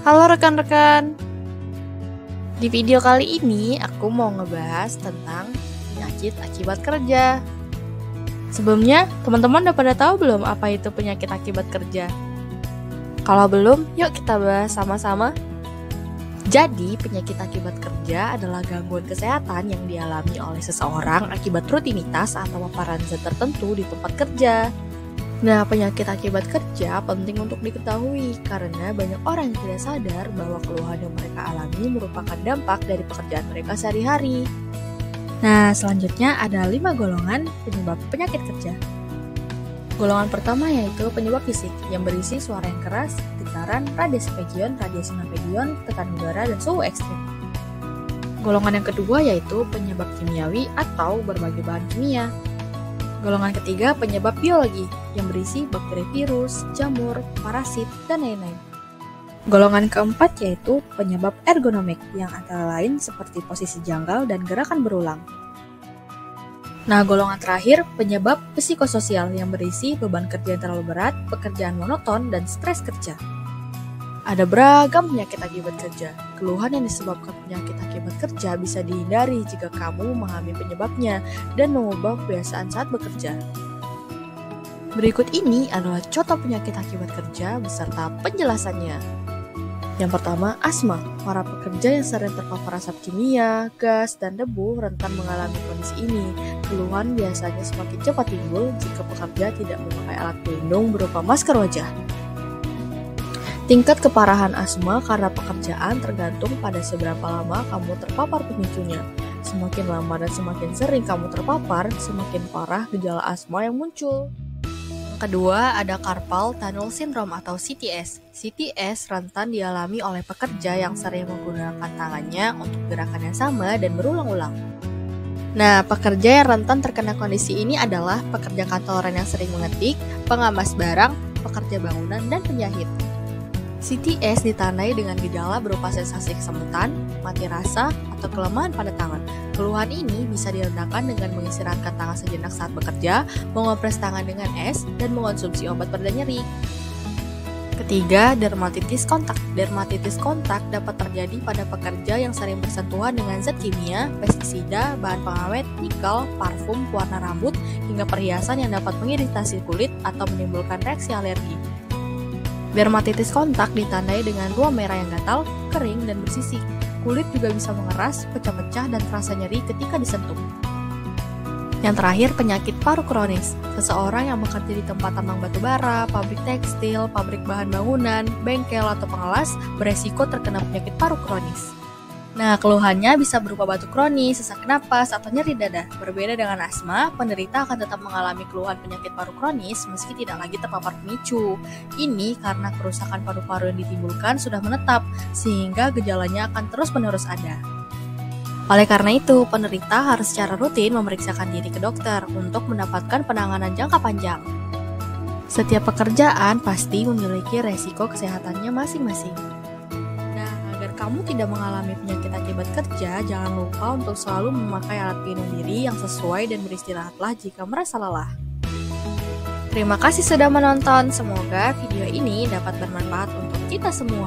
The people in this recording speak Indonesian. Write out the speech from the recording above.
Halo rekan-rekan, di video kali ini aku mau ngebahas tentang penyakit akibat kerja. Sebelumnya, teman-teman udah pada tahu belum apa itu penyakit akibat kerja? Kalau belum, yuk kita bahas sama-sama. Jadi, penyakit akibat kerja adalah gangguan kesehatan yang dialami oleh seseorang akibat rutinitas atau paparan zat tertentu di tempat kerja. Nah, penyakit akibat kerja penting untuk diketahui karena banyak orang yang tidak sadar bahwa keluhan yang mereka alami merupakan dampak dari pekerjaan mereka sehari-hari. Nah, selanjutnya ada 5 golongan penyebab penyakit kerja. Golongan pertama yaitu penyebab fisik yang berisi suara yang keras, getaran, radiasi pegion, radiasi napegion, tekanan udara, dan suhu ekstrim. Golongan yang kedua yaitu penyebab kimiawi atau berbagai bahan kimia. Golongan ketiga penyebab biologi yang berisi bakteri, virus, jamur, parasit, dan lain-lain. Golongan keempat yaitu penyebab ergonomik yang antara lain seperti posisi janggal dan gerakan berulang. Nah, golongan terakhir penyebab psikososial yang berisi beban kerja yang terlalu berat, pekerjaan monoton, dan stres kerja. Ada beragam penyakit akibat kerja. Keluhan yang disebabkan penyakit akibat kerja bisa dihindari jika kamu memahami penyebabnya dan mengubah kebiasaan saat bekerja. Berikut ini adalah contoh penyakit akibat kerja beserta penjelasannya. Yang pertama, asma. Para pekerja yang sering terpapar asap kimia, gas, dan debu rentan mengalami kondisi ini. Keluhan biasanya semakin cepat timbul jika pekerja tidak memakai alat pelindung berupa masker wajah. Tingkat keparahan asma karena pekerjaan tergantung pada seberapa lama kamu terpapar pemicunya. Semakin lama dan semakin sering kamu terpapar, semakin parah gejala asma yang muncul. Kedua, ada carpal tunnel syndrome atau CTS. CTS rentan dialami oleh pekerja yang sering menggunakan tangannya untuk gerakan yang sama dan berulang-ulang. Nah, pekerja yang rentan terkena kondisi ini adalah pekerja kantoran yang sering mengetik, pengamas barang, pekerja bangunan, dan penjahit. CTS ditandai dengan gejala berupa sensasi kesemutan, mati rasa, atau kelemahan pada tangan. Keluhan ini bisa diredakan dengan mengistirahatkan tangan sejenak saat bekerja, mengopres tangan dengan es, dan mengonsumsi obat pereda nyeri. Ketiga, dermatitis kontak. Dermatitis kontak dapat terjadi pada pekerja yang sering bersentuhan dengan zat kimia, pestisida, bahan pengawet, nikel, parfum, pewarna rambut, hingga perhiasan yang dapat mengiritasi kulit atau menimbulkan reaksi alergi. Dermatitis kontak ditandai dengan ruam merah yang gatal, kering, dan bersisik. Kulit juga bisa mengeras, pecah-pecah, dan terasa nyeri ketika disentuh. Yang terakhir, penyakit paru kronis. Seseorang yang bekerja di tempat tambang batu bara, pabrik tekstil, pabrik bahan bangunan, bengkel, atau pengelas beresiko terkena penyakit paru kronis. Nah, keluhannya bisa berupa batuk kronis, sesak napas, atau nyeri dada. Berbeda dengan asma, penderita akan tetap mengalami keluhan penyakit paru kronis meski tidak lagi terpapar pemicu. Ini karena kerusakan paru-paru yang ditimbulkan sudah menetap, sehingga gejalanya akan terus-menerus ada. Oleh karena itu, penderita harus secara rutin memeriksakan diri ke dokter untuk mendapatkan penanganan jangka panjang. Setiap pekerjaan pasti memiliki resiko kesehatannya masing-masing. Kamu tidak mengalami penyakit akibat kerja, jangan lupa untuk selalu memakai alat pelindung diri yang sesuai dan beristirahatlah jika merasa lelah. Terima kasih sudah menonton, semoga video ini dapat bermanfaat untuk kita semua.